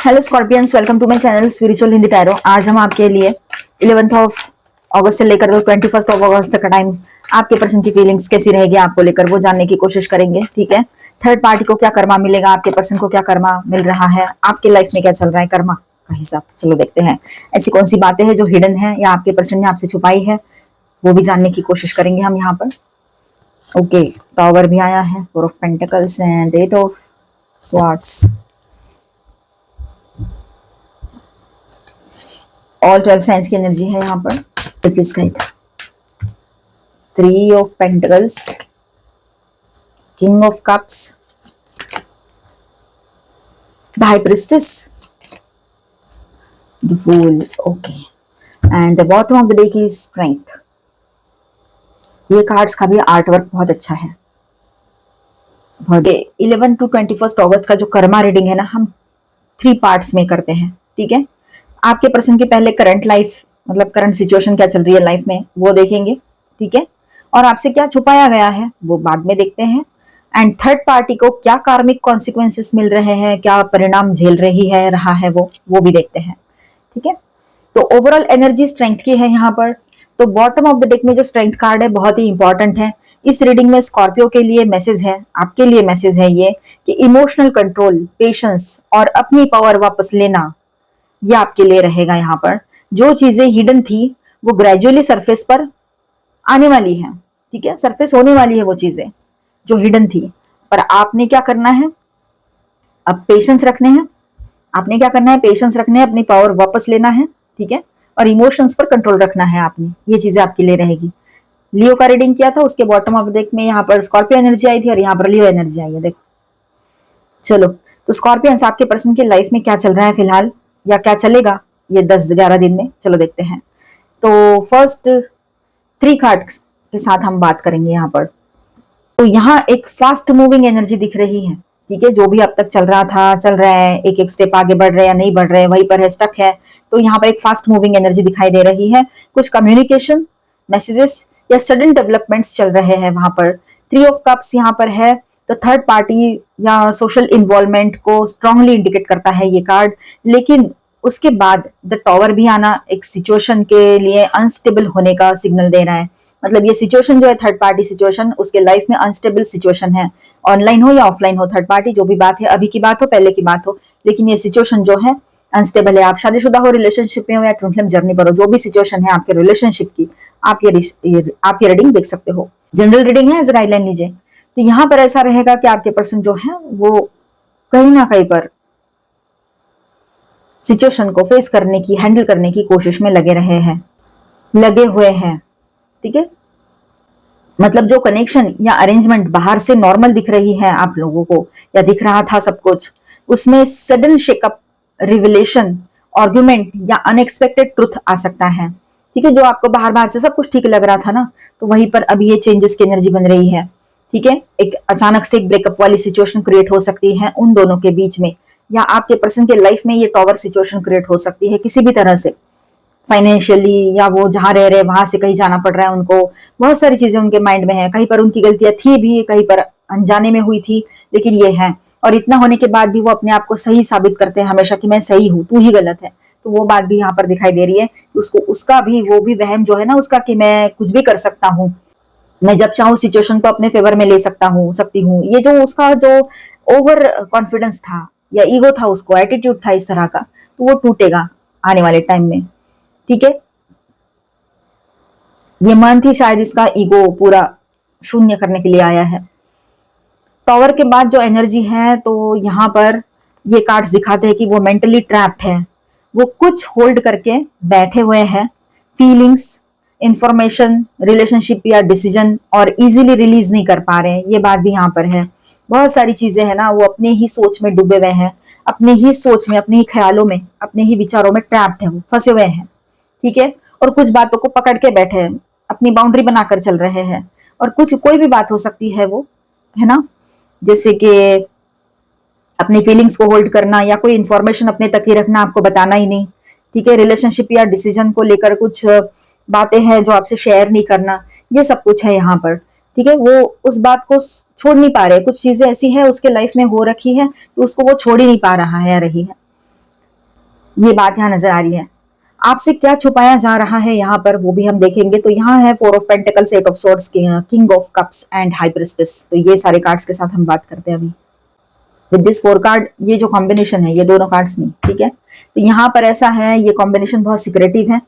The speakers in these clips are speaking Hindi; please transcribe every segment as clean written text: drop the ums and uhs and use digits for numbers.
Hello scorpions, welcome to my channel spiritual Hindi tarot. आज हम आपके लिए 11th ऑफ अगस्त से लेकर 21st ऑफ अगस्त तक का टाइम आपके पर्सन की फीलिंग्स कैसी रहेगी आपको लेकर वो जानने की कोशिश करेंगे। ठीक है, थर्ड पार्टी को क्या कर्मा मिलेगा, आपके पर्सन को क्या कर्मा मिल रहा है, आपके लाइफ में क्या चल रहा है कर्मा का हिसाब। चलो देखते हैं ऐसी कौन सी बातें हैं जो हिडन है या आपके पर्सन ने आपसे छुपाई है, वो भी जानने की कोशिश करेंगे हम यहाँ पर। ओके, टावर भी आया है, 4 of pentacles and 8 of swords. All 12 signs की एनर्जी है यहाँ पर। Please guide. 3 of pentacles, king of cups, the high priestess, the fool. Okay, and the bottom of the deck is strength. ये कार्ड्स का भी आर्ट वर्क बहुत अच्छा है। 11 to 21 अगस्त का जो कर्मा रीडिंग है ना, हम 3 पार्ट्स में करते हैं। ठीक है, आपके पर्सन की पहले करंट लाइफ, मतलब करंट सिचुएशन क्या चल रही है लाइफ में, वो देखेंगे। ठीक है, और आपसे क्या छुपाया गया है वो बाद में देखते हैं। एंड थर्ड पार्टी को क्या कार्मिक कॉन्सिक्वेंसेस मिल रहे हैं, क्या परिणाम झेल रही है रहा है वो भी देखते हैं। ठीक है, तो ओवरऑल एनर्जी स्ट्रेंथ की है यहाँ पर। तो बॉटम ऑफ द डेक में जो स्ट्रेंथ कार्ड है बहुत ही इंपॉर्टेंट है इस रीडिंग में। स्कॉर्पियो के लिए मैसेज है, आपके लिए मैसेज है ये कि इमोशनल कंट्रोल, पेशेंस और अपनी पावर वापस लेना, ये आपके लिए रहेगा यहाँ पर। जो चीजें हिडन थी वो ग्रेजुअली सरफेस पर आने वाली है। ठीक है, सरफेस होने वाली है वो चीजें जो हिडन थी, पर आपने क्या करना है, अब पेशेंस रखने हैं। आपने क्या करना है, पेशेंस रखने हैं, अपनी पावर वापस लेना है। ठीक है, और इमोशंस पर कंट्रोल रखना है आपने, ये चीजें आपके लिए रहेगी। लियो का रीडिंग किया था, उसके बॉटम ऑफ डेक में यहाँ पर स्कॉर्पियो एनर्जी आई थी और यहाँ पर लियो एनर्जी आई है। देखो, चलो तो स्कॉर्पियंस आपके पर्सन की लाइफ में क्या चल रहा है फिलहाल, या क्या चलेगा ये 10-11 दिन में, चलो देखते हैं। तो फर्स्ट 3 कार्ड्स के साथ हम बात करेंगे यहाँ पर। तो यहाँ एक फास्ट मूविंग एनर्जी दिख रही है। ठीक है, जो भी अब तक चल रहा था, चल रहा है, एक एक स्टेप आगे बढ़ रहे हैं या नहीं बढ़ रहे हैं, वहीं पर है, स्टक है। तो यहाँ पर एक फास्ट मूविंग एनर्जी दिखाई दे रही है। कुछ कम्युनिकेशन, मैसेजेस या सडन डेवलपमेंट्स चल रहे हैं वहां पर। 3 ऑफ कप्स यहाँ पर है, तो थर्ड पार्टी या सोशल इन्वॉल्वमेंट को स्ट्रांगली इंडिकेट करता है ये कार्ड। लेकिन उसके बाद द टॉवर भी आना एक सिचुएशन के लिए अनस्टेबल होने का सिग्नल दे रहा है। मतलब ये सिचुएशन जो है थर्ड पार्टी सिचुएशन, उसके लाइफ में अनस्टेबल सिचुएशन है। ऑनलाइन हो या ऑफलाइन हो, थर्ड पार्टी जो भी बात है, अभी की बात हो पहले की बात हो, लेकिन ये सिचुएशन जो है अनस्टेबल है। आप शादीशुदा हो, रिलेशनशिप में हो या ट्विन फ्लेम जर्नी पर हो, जो भी सिचुएशन है आपके रिलेशनशिप की, आप ये रीडिंग देख सकते हो। जनरल रीडिंग है, एज गाइडलाइन लीजिए। तो यहाँ पर ऐसा रहेगा कि आपके पर्सन जो है वो कहीं ना कहीं पर सिचुएशन को फेस करने की, हैंडल करने की कोशिश में लगे हुए हैं। ठीक है, मतलब जो कनेक्शन या अरेंजमेंट बाहर से नॉर्मल दिख रही है आप लोगों को, या दिख रहा था सब कुछ, उसमें सडन शेकअप, रिविलेशन, आर्गुमेंट या अनएक्सपेक्टेड ट्रुथ आ सकता है। ठीक है, जो आपको बाहर बाहर से सब कुछ ठीक लग रहा था ना, तो वहीं पर अभी ये चेंजेस की एनर्जी बन रही है। ठीक है, एक अचानक से एक ब्रेकअप वाली सिचुएशन क्रिएट हो सकती है उन दोनों के बीच में, या आपके पर्सन के लाइफ में ये टॉवर सिचुएशन क्रिएट हो सकती है किसी भी तरह से, फाइनेंशियली, या वो जहां रह रहे वहां से कहीं जाना पड़ रहा है उनको। बहुत सारी चीजें उनके माइंड में है, कहीं पर उनकी गलतियां थी भी, कहीं पर अनजाने में हुई थी, लेकिन ये है। और इतना होने के बाद भी वो अपने आप को सही साबित करते हैं हमेशा कि मैं सही हूं, तू ही गलत है। तो वो बात भी यहाँ पर दिखाई दे रही है कि उसको, उसका भी, वो भी वहम जो है ना उसका, कि मैं कुछ भी कर सकता हूँ, मैं जब चाहूँ सिचुएशन को अपने फेवर में ले सकती हूँ। ये जो उसका जो ओवर कॉन्फिडेंस था या ईगो था, उसको एटीट्यूड था इस तरह का, तो वो टूटेगा आने वाले टाइम में। ठीक है, ये मन थी शायद इसका ईगो पूरा शून्य करने के लिए आया है। टॉवर के बाद जो एनर्जी है, तो यहाँ पर ये कार्ड्स दिखाते हैं कि वो मेंटली ट्रैप्ड है, वो कुछ होल्ड करके बैठे हुए हैं, फीलिंग्स, इंफॉर्मेशन, रिलेशनशिप या डिसीजन, और इजीली रिलीज नहीं कर पा रहे हैं। ये बात भी यहाँ पर है। बहुत सारी चीजें है ना, वो अपने ही सोच में डूबे हुए हैं, अपने ही सोच में, अपने ही ख्यालों में, अपने ही विचारों में ट्रैप्ड है, वो फंसे हुए हैं। ठीक है, और कुछ बातों को पकड़ के बैठे हैं, अपनी बाउंड्री बनाकर चल रहे हैं। और कुछ, कोई भी बात हो सकती है वो, है ना, जैसे कि अपनी फीलिंग्स को होल्ड करना, या कोई इंफॉर्मेशन अपने तक ही रखना, आपको बताना ही नहीं। ठीक है, रिलेशनशिप या डिसीजन को लेकर कुछ बातें हैं जो आपसे शेयर नहीं करना, ये सब कुछ है यहाँ पर। ठीक है, वो उस बात को छोड़ नहीं पा रहे, कुछ चीजें ऐसी है उसके लाइफ में हो रखी है तो उसको वो छोड़ ही नहीं पा रहा है या रही है। ये बात यहाँ नजर आ रही है। आपसे क्या छुपाया जा रहा है यहाँ पर वो भी हम देखेंगे। तो यहाँ है 4 of pentacles, 8 of swords, king of cups and high priestess. तो ये सारे कार्ड्स के साथ हम बात करते हैं अभी विद दिस 4 कार्ड। ये जो कॉम्बिनेशन है, ये दोनों कार्ड्स नहीं, ठीक है। तो यहाँ पर ऐसा है, ये कॉम्बिनेशन बहुत सिक्रेटिव है।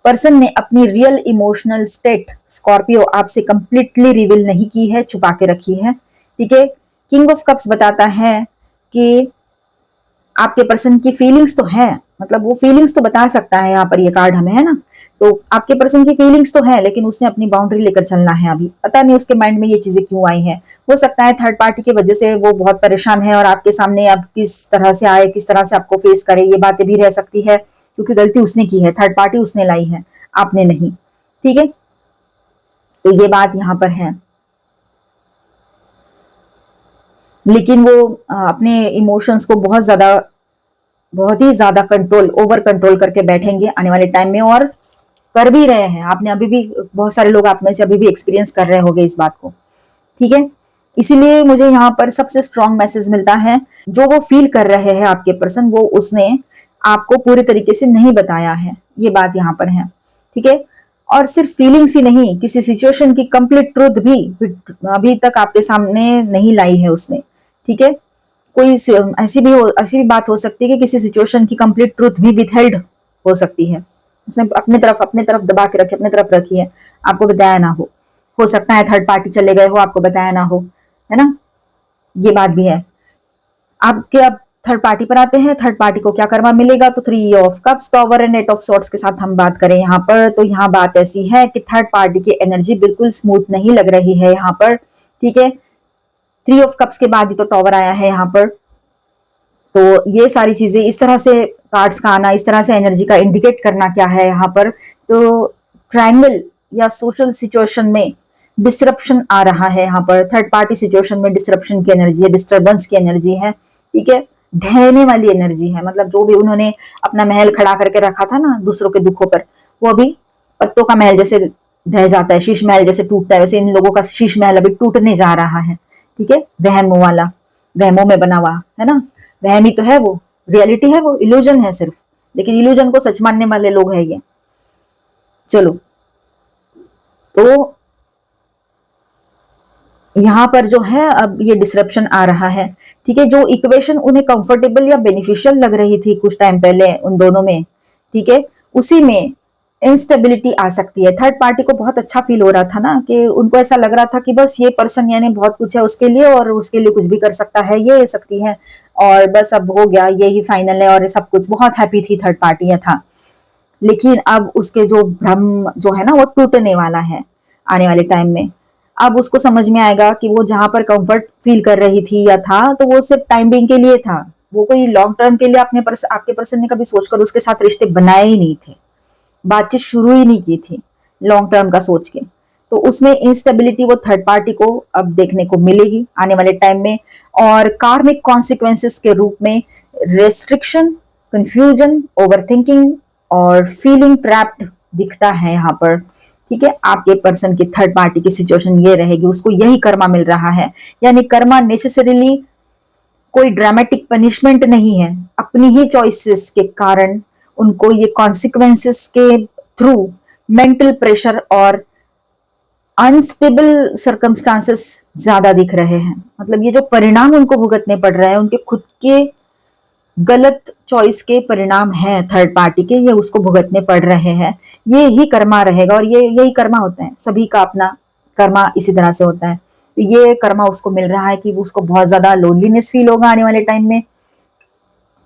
पर्सन ने अपनी रियल इमोशनल स्टेट स्कॉर्पियो आपसे कंप्लीटली रिवील नहीं की है, छुपा के रखी है, ठीक है। किंग ऑफ कप्स बताता है कि आपके पर्सन की फीलिंग्स तो है, मतलब वो फीलिंग्स तो बता सकता है, यहाँ पर ये कार्ड हमें है ना। तो आपके पर्सन की फीलिंग्स तो है, लेकिन उसने अपनी बाउंड्री लेकर चलना है। अभी पता नहीं उसके माइंड में ये चीजें क्यों आई हैं। हो सकता है थर्ड पार्टी की वजह से वो बहुत परेशान है और आपके सामने अब किस तरह से आए, किस तरह से आपको फेस करे, ये बातें भी रह सकती है, क्योंकि गलती उसने की है, थर्ड पार्टी उसने लाई है, आपने नहीं, ठीक है। तो ये बात यहाँ पर है। लेकिन वो अपने इमोशंस को बहुत ही ज्यादा कंट्रोल, ओवर कंट्रोल करके बैठेंगे आने वाले टाइम में, और कर भी रहे हैं। आपने अभी भी, बहुत सारे लोग आप में से अभी भी एक्सपीरियंस कर रहे होंगे इस बात को, ठीक है। इसीलिए मुझे यहाँ पर सबसे स्ट्रॉन्ग मैसेज मिलता है, जो वो फील कर रहे हैं आपके पर्सन, वो उसने आपको पूरी तरीके से नहीं बताया है, ये बात यहाँ पर है, ठीक है। और सिर्फ फीलिंग्स ही नहीं, किसी सिचुएशन की कंप्लीट ट्रुथ भी अभी तक आपके सामने नहीं लाई है उसने, ठीक है। कोई ऐसी भी बात हो सकती है कि किसी सिचुएशन की कंप्लीट ट्रुथ भी विथहेल्ड हो सकती है, उसने अपने तरफ दबा के रखी, अपने तरफ रखी है, आपको बताया ना हो सकता है थर्ड पार्टी चले गए हो, आपको बताया ना हो, है ना, ये बात भी है। आपके अब थर्ड पार्टी पर आते हैं, थर्ड पार्टी को क्या कर्मा मिलेगा। तो 3 of cups, tower and 8 of swords के साथ हम बात करें यहाँ पर, तो यहाँ बात ऐसी है कि थर्ड पार्टी की एनर्जी बिल्कुल स्मूथ नहीं लग रही है यहाँ पर, ठीक है। 3 ऑफ कप्स के बाद ही तो टॉवर आया है यहाँ पर। तो ये सारी चीजें, इस तरह से कार्ड्स का आना, इस तरह से एनर्जी का इंडिकेट करना क्या है यहाँ पर। तो ट्रायंगल या सोशल सिचुएशन में डिस्टरप्शन आ रहा है यहाँ पर, थर्ड पार्टी सिचुएशन में डिस्टरप्शन की एनर्जी है, डिस्टर्बेंस की एनर्जी है, ठीक है। ढहने वाली एनर्जी है, मतलब जो भी उन्होंने अपना महल खड़ा करके रखा था ना दूसरों के दुखों पर, वो अभी पत्तों का महल जैसे ढह जाता है, शीश महल जैसे टूटता है, वैसे इन लोगों का शीश महल अभी टूटने जा रहा है, ठीक है। वहमों वाला, वहमों में बना हुआ है ना, वहम ही तो है वो, रियलिटी है वो, इल्यूजन है सिर्फ, लेकिन इल्यूजन को सच मानने वाले लोग हैं ये। चलो, तो यहाँ पर जो है अब ये डिसरप्शन आ रहा है, ठीक है। जो इक्वेशन उन्हें कंफर्टेबल या बेनिफिशियल लग रही थी कुछ टाइम पहले उन दोनों में, ठीक है, उसी में इंस्टेबिलिटी आ सकती है। थर्ड पार्टी को बहुत अच्छा फील हो रहा था ना, कि उनको ऐसा लग रहा था कि बस ये पर्सन यानी बहुत कुछ है उसके लिए, और उसके लिए कुछ भी कर सकता है, ये सकती है, और बस अब हो गया, यही फाइनल है, और सब कुछ, बहुत हैप्पी थी थर्ड पार्टी था। लेकिन अब उसके जो भ्रम जो है ना, वो टूटने वाला है आने वाले टाइम में। अब उसको समझ में आएगा कि वो जहां पर कंफर्ट फील कर रही थी या था, तो वो सिर्फ टाइम बिंग के लिए था, वो कोई लॉन्ग टर्म के लिए आपके पर्सन ने कभी सोचकर उसके साथ रिश्ते बनाए ही नहीं थे, बातचीत शुरू ही नहीं की थी लॉन्ग टर्म का सोच के। तो उसमें इंस्टेबिलिटी वो थर्ड पार्टी को अब देखने को मिलेगी आने वाले टाइम में, और कार्मिक कॉन्सिक्वेंसेस के रूप में रेस्ट्रिक्शन, कंफ्यूजन, ओवरथिंकिंग और फीलिंग ट्रैप्ड दिखता है यहाँ पर, ठीक है। आपके पर्सन की थर्ड पार्टी की सिचुएशन ये रहेगी, उसको यही कर्मा मिल रहा है, यानी कर्मा नेसेसरीली कोई ड्रामेटिक पनिशमेंट नहीं है, अपनी ही चॉइसेस के कारण उनको ये कॉन्सिक्वेंसेस के थ्रू मेंटल प्रेशर और अनस्टेबल सर्कमस्टांसेस ज्यादा दिख रहे हैं। मतलब ये जो परिणाम उनको भुगतने पड़ रहे हैं, उनके खुद के गलत चॉइस के परिणाम हैं थर्ड पार्टी के, ये उसको भुगतने पड़ रहे हैं। ये ही कर्मा रहेगा, और ये यही कर्मा होता है, सभी का अपना कर्मा इसी तरह से होता है। तो ये कर्मा उसको मिल रहा है कि उसको बहुत ज्यादा लोनलीनेस फील होगा आने वाले टाइम में,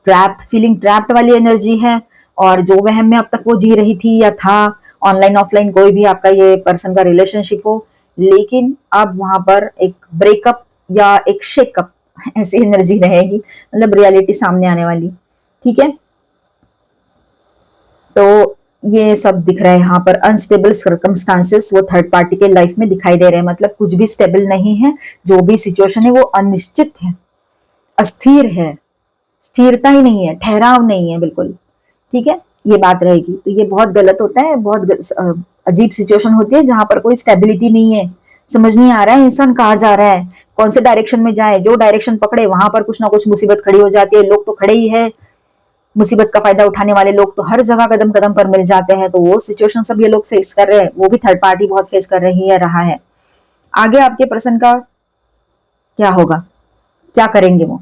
ट्रैप्ड वाली एनर्जी है। और जो वहम में अब तक वो जी रही थी या था, ऑनलाइन ऑफलाइन कोई भी आपका ये पर्सन का रिलेशनशिप हो, लेकिन अब वहां पर एक ब्रेकअप या एक शेकअप ऐसी एनर्जी रहेगी, मतलब रियलिटी सामने आने वाली, ठीक है। तो ये सब दिख रहा है यहाँ पर, अनस्टेबल सर्कमस्टांसेस वो थर्ड पार्टी के लाइफ में दिखाई दे रहे हैं, मतलब कुछ भी स्टेबल नहीं है, जो भी सिचुएशन है वो अनिश्चित है, अस्थिर है, स्थिरता ही नहीं है, ठहराव नहीं है बिल्कुल, ठीक है, ये बात रहेगी। तो ये बहुत गलत होता है, अजीब सिचुएशन होती है जहां पर कोई स्टेबिलिटी नहीं है, समझ नहीं आ रहा है इंसान कहाँ जा रहा है, कौन से डायरेक्शन में जाए, जो डायरेक्शन पकड़े वहां पर कुछ ना कुछ मुसीबत खड़ी हो जाती है, लोग तो खड़े ही है, मुसीबत का फायदा उठाने वाले लोग तो हर जगह कदम कदम पर मिल जाते हैं, तो वो सिचुएशन सब ये लोग फेस कर रहे हैं, वो भी थर्ड पार्टी बहुत फेस कर रही है, रहा है। आगे आपके पर्सन का क्या होगा, क्या करेंगे वो,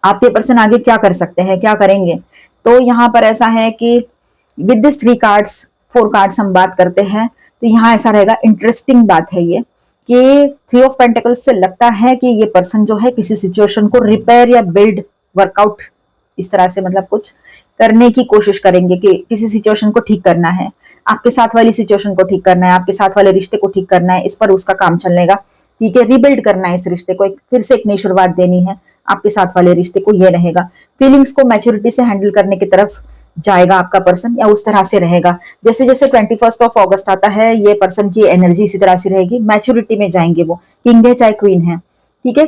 आपके पर्सन आगे क्या कर सकते हैं, क्या करेंगे? तो यहाँ पर ऐसा है कि विद दिस 3 कार्ड्स 4 कार्ड्स हम बात करते हैं, तो यहाँ ऐसा रहेगा, इंटरेस्टिंग बात है ये कि 3 ऑफ पेंटिकल्स से लगता है कि ये पर्सन जो है किसी सिचुएशन को रिपेयर या बिल्ड, वर्कआउट, इस तरह से मतलब कुछ करने की कोशिश करेंगे कि किसी सिचुएशन को ठीक करना है, आपके साथ वाली सिचुएशन को ठीक करना है, आपके साथ वाले रिश्ते को ठीक करना है, इस पर उसका काम चलेगा। ठीक है, रिबिल्ड करना है इस रिश्ते को, एक फिर से एक नई शुरुआत देनी है आपके साथ वाले रिश्ते को, ये रहेगा। फीलिंग्स को मैच्योरिटी से हैंडल करने की तरफ जाएगा आपका पर्सन, या उस तरह से रहेगा जैसे जैसे 21 ऑफ अगस्त आता है, ये पर्सन की एनर्जी इसी तरह से रहेगी, मैच्योरिटी में जाएंगे वो, किंग है चाहे क्वीन है। ठीक है,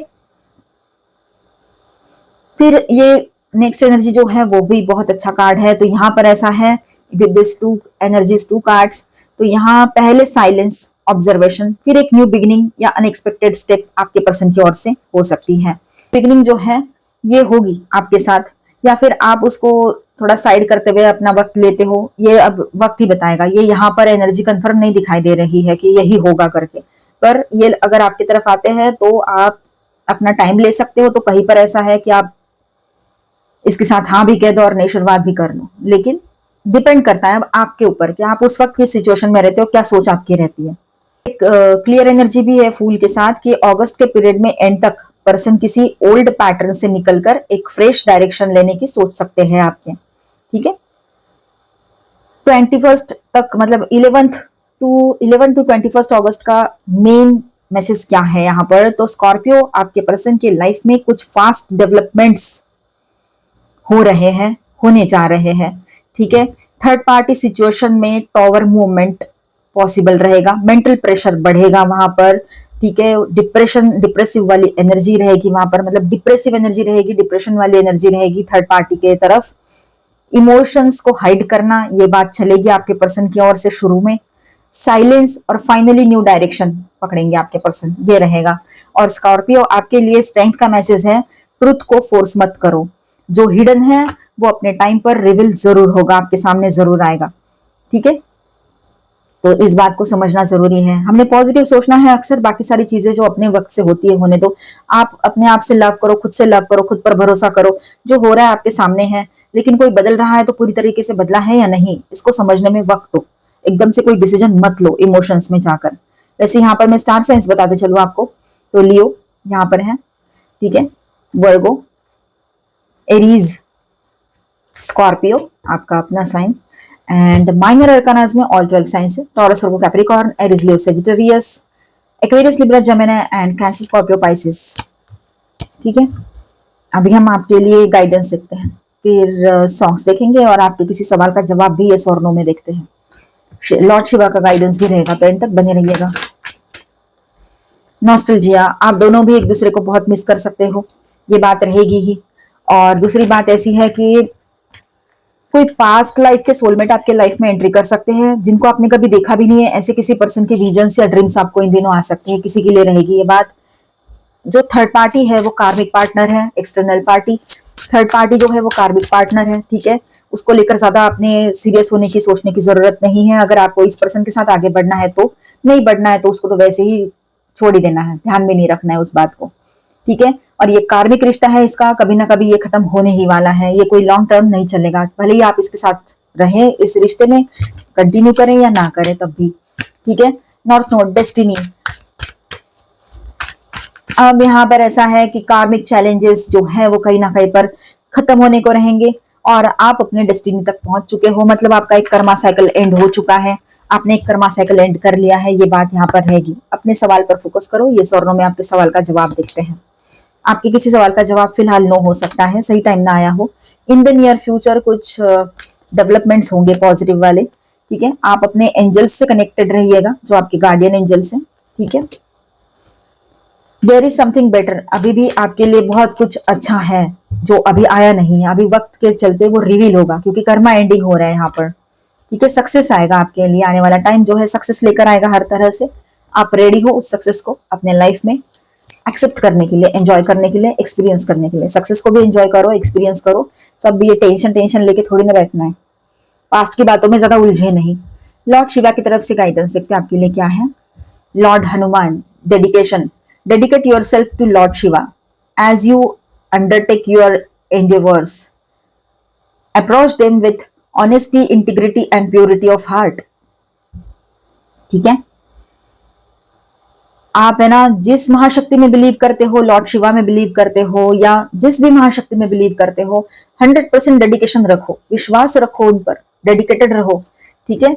फिर ये नेक्स्ट एनर्जी जो है वो भी बहुत अच्छा कार्ड है। तो यहाँ पर ऐसा है विद दिस 2 एनर्जीज 2 कार्ड्स, तो यहाँ पहले साइलेंस, ऑब्जर्वेशन, फिर एक न्यू बिगिनिंग या अनएक्सपेक्टेड स्टेप आपके पर्सन की ओर से हो सकती है। बिगिनिंग जो है ये होगी आपके साथ, या फिर आप उसको थोड़ा साइड करते हुए अपना वक्त लेते हो, ये अब वक्त ही बताएगा। ये यहाँ पर एनर्जी कंफर्म नहीं दिखाई दे रही है कि यही होगा करके, पर ये अगर आपकी तरफ आते हैं तो आप अपना टाइम ले सकते हो। तो कहीं पर ऐसा है कि आप इसके साथ हाँ भी कह दो और नई शुरुआत भी कर लो, लेकिन डिपेंड करता है अब आपके ऊपर कि आप उस वक्त किस सिचुएशन में रहते हो, क्या सोच आपकी रहती है। एक क्लियर एनर्जी भी है फूल के साथ कि अगस्त के पीरियड में एंड तक पर्सन किसी ओल्ड पैटर्न से निकलकर एक फ्रेश डायरेक्शन लेने की सोच सकते हैं आपके। ठीक है, 21 तक मतलब 11 टू 21 अगस्त का मेन मैसेज क्या है यहाँ पर? तो स्कॉर्पियो, आपके पर्सन की लाइफ में कुछ फास्ट डेवलपमेंट्स हो रहे हैं, होने जा रहे हैं। ठीक है, थर्ड पार्टी सिचुएशन में टॉवर मूवमेंट पॉसिबल रहेगा, मेंटल प्रेशर बढ़ेगा वहां पर। ठीक है, डिप्रेसिव वाली एनर्जी रहेगी वहां पर, मतलब डिप्रेसिव एनर्जी रहेगी, डिप्रेशन वाली एनर्जी रहेगी थर्ड पार्टी के तरफ। इमोशंस को हाइड करना, ये बात चलेगी आपके पर्सन की ओर से शुरू में। साइलेंस और फाइनली न्यू डायरेक्शन पकड़ेंगे आपके पर्सन, ये रहेगा। और स्कॉर्पियो, आपके लिए स्ट्रेंथ का मैसेज है, ट्रुथ को फोर्स मत करो, जो हिडन है वो अपने टाइम पर रिवील जरूर होगा, आपके सामने जरूर आएगा। ठीक है, तो इस बात को समझना जरूरी है। हमने पॉजिटिव सोचना है अक्सर, बाकी सारी चीजें जो अपने वक्त से होती है होने दो। आप अपने आप से लव करो, खुद से लव करो, खुद पर भरोसा करो। जो हो रहा है आपके सामने है, लेकिन कोई बदल रहा है तो पूरी तरीके से बदला है या नहीं, इसको समझने में वक्त दो। एकदम से कोई डिसीजन मत लो इमोशंस में जाकर। वैसे यहाँ पर मैं स्टार साइंस बताते चलूँ आपको, तो लियो यहाँ पर है, ठीक है, वर्गो, एरीज, स्कॉर्पियो आपका अपना साइन, एंड माइनर अरकानाज में ऑल 12 साइंस है, taurus, Virgo, Capricorn, Aries, Leo, Sagittarius, Aquarius, Libra, Gemini and cancer, Scorpio, Pisces. ठीक है, अभी हम आपके लिए गाइडेंस देखते हैं, फिर सॉन्ग्स देखेंगे और आपके किसी सवाल का जवाब भी यस और नो में देखते हैं। लॉर्ड शिवा का गाइडेंस भी रहेगा, तो एंड तक बने रहिएगा। नॉस्टैल्जिया, आप दोनों भी एक दूसरे को बहुत मिस कर सकते हो, ये बात रहेगी ही। और दूसरी बात ऐसी है कि कोई पास्ट लाइफ के सोलमेट आपके लाइफ में एंट्री कर सकते हैं, जिनको आपने कभी देखा भी नहीं है। ऐसे किसी पर्सन के विजन्स या ड्रीम्स आपको इन दिनों आ सकते हैं, किसी के लिए रहेगी ये बात। जो थर्ड पार्टी है वो कार्मिक पार्टनर है, एक्सटर्नल पार्टी। थर्ड पार्टी जो है वो कार्मिक पार्टनर है, ठीक है, उसको लेकर ज्यादा अपने सीरियस होने की, सोचने की जरूरत नहीं है। अगर आपको इस पर्सन के साथ आगे बढ़ना है तो, नहीं बढ़ना है तो उसको तो वैसे ही छोड़ ही देना है, ध्यान में नहीं रखना है उस बात को। ठीक है, और ये कार्मिक रिश्ता है, इसका कभी ना कभी ये खत्म होने ही वाला है, ये कोई लॉन्ग टर्म नहीं चलेगा। भले ही आप इसके साथ रहें, इस रिश्ते में कंटिन्यू करें या ना करें तब भी। ठीक है, नॉर्थ नोड, डेस्टिनी। अब यहाँ पर ऐसा है कि कार्मिक चैलेंजेस जो है वो कहीं ना कहीं पर खत्म होने को रहेंगे और आप अपने डेस्टिनी तक पहुंच चुके हो, मतलब आपका एक कर्मा साइकिल एंड हो चुका है, आपने एक कर्मा साइकिल एंड कर लिया है, ये बात यहाँ पर रहेगी। अपने सवाल पर फोकस करो, ये सौरनों में आपके सवाल का जवाब देखते हैं। आपके किसी सवाल का जवाब फिलहाल नो हो सकता है, सही टाइम ना आया हो। इन द नियर फ्यूचर कुछ डेवलपमेंट्स होंगे पॉजिटिव वाले। ठीक है, आप अपने एंजल्स से कनेक्टेड रहिएगा, जो आपके गार्डियन एंजल्स हैं। ठीक है, देयर इज समथिंग बेटर, अभी भी आपके लिए बहुत कुछ अच्छा है जो अभी आया नहीं है, अभी वक्त के चलते वो रिवील होगा, क्योंकि कर्मा एंडिंग हो रहा है यहाँ पर। ठीक है, सक्सेस आएगा आपके लिए, आने वाला टाइम जो है सक्सेस लेकर आएगा हर तरह से। आप रेडी हो उस सक्सेस को अपने लाइफ में एक्सेप्ट करने के लिए, एंजॉय करने के लिए, एक्सपीरियंस करने के लिए। सक्सेस को भी एंजॉय करो, एक्सपीरियंस करो, सब ये टेंशन लेके थोड़ी ना बैठना है। पास्ट की बातों में ज्यादा उलझे नहीं। लॉर्ड शिवा की तरफ से गाइडेंस देखते हैं आपके लिए क्या है। Lord Hanuman, dedication, dedicate yourself to Lord Shiva as you undertake your endeavours, approach them with honesty, integrity and purity of heart. ठीक है, आप है ना जिस महाशक्ति में बिलीव करते हो, लॉर्ड शिवा में बिलीव करते हो या जिस भी महाशक्ति में बिलीव करते हो, 100% डेडिकेशन रखो, विश्वास रखो उन पर, डेडिकेटेड रहो। ठीक है,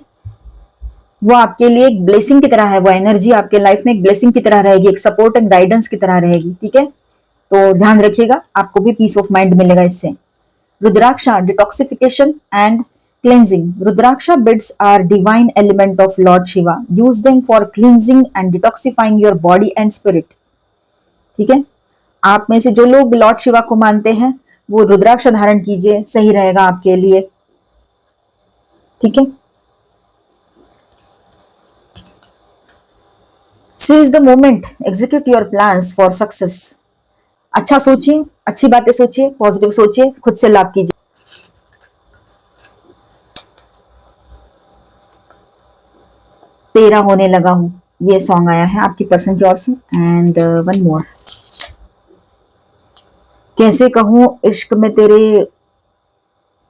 वो आपके लिए एक ब्लेसिंग की तरह है, वो एनर्जी आपके लाइफ में एक ब्लेसिंग की तरह रहेगी, एक सपोर्ट एंड गाइडेंस की तरह रहेगी। ठीक है, तो ध्यान रखिएगा, आपको भी पीस ऑफ माइंड मिलेगा इससे। Rudraksha, detoxification and cleansing. Rudraksha beads are divine element of Lord Shiva. Use them for cleansing and detoxifying your body and spirit. ठीक है, आप में से जो लोग लॉर्ड शिवा को मानते हैं वो रुद्राक्ष धारण कीजिए, सही रहेगा आपके लिए। ठीक है, seize the moment, execute your plans for success. अच्छा सोचिए, अच्छी बातें सोचिए, पॉजिटिव सोचिए, खुद से लाभ कीजिए। तेरा होने लगा हूं, ये सॉन्ग आया है आपकी पर्सन की ओर से। एंड वन मोर, कैसे कहूं इश्क में तेरे,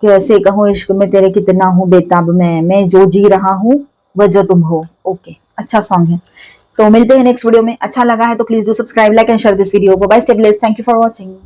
कैसे कहूं इश्क में तेरे कितना हूं बेताब मैं जो जी रहा हूं वह जो तुम हो। ओके, अच्छा सॉन्ग है। तो मिलते हैं नेक्स्ट वीडियो में। अच्छा लगा है तो please do subscribe, like and share this video. Bye bye, stay blessed, thank you for watching.